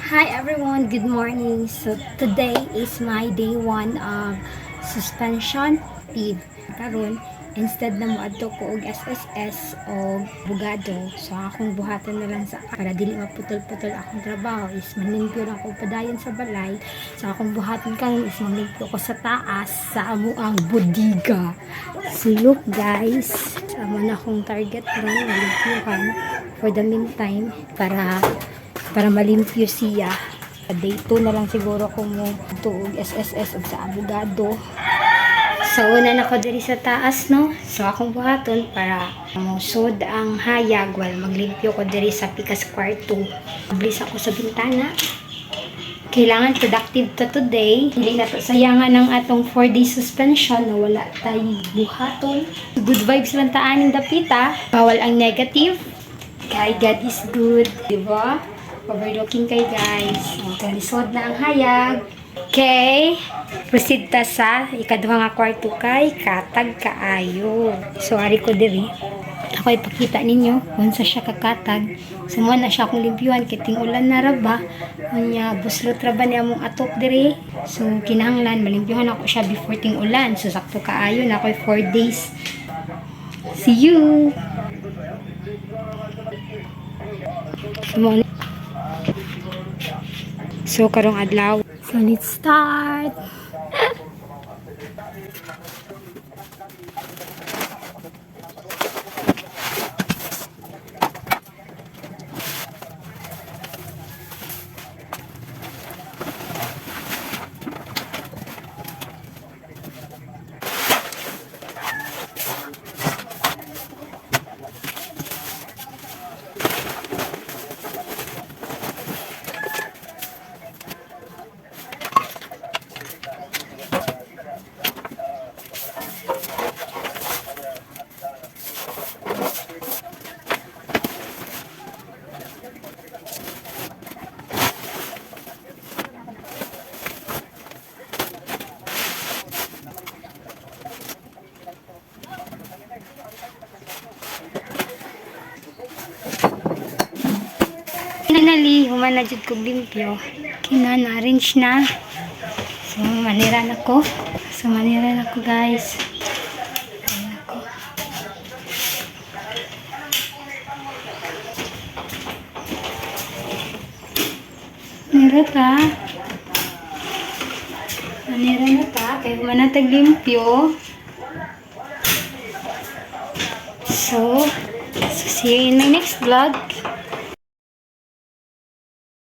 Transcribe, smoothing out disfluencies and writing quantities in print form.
Hi everyone, good morning. So today is my day 1 of suspension leave. Karon instead na moadto ko og SSS o bugado, so akong buhatan na lang sa para dili maputol-putol akong trabaho is manlimpyo lang ko padayon sa balay. So akong buhatan karon is manlimpyo ko sa taas sa amo ang bodega. So look guys, amo na akong target karon malimpyohan for the meantime para malimpyo siya. Day 2 na lang siguro kung mo tuog SSS o sa abogado. So, una na ko diri sa taas, no? So, akong buhaton para musod ang hayag while maglimpyo ko diri sa pikas kwarto. Mabilis ako sa bintana. Kailangan productive to today. Hindi na to sayangan ng atong 4-day suspension na wala tayong buhaton. Good vibes lang taan ng dapita. Bawal ang negative. Kay God is good. Diba? Overlooking kay guys. Okay, lisod na ang hayag. Okay. Proceed ta sa ikaduha nga kwarto kay katag kaayo. So, ari ko diri. Ako ipakita ninyo kung sa siya kakatag. Sumuha na siya akong limpyuhan. Kiting ulan na raba. Kanya, buslot raba niya mong atok diri. So, kinahanglan, malimpyuhan ako siya before ting ulan. So, sakto kaayo na ako 4 days. See you! So, karong adlaw. So, let's start! Finally, human na jud kog limpyo. Kina-arrange na. So, manira na ko. Guys. Ayan ako. Manira ta. Kaya human na tag limpyo. So, see you in my next vlog.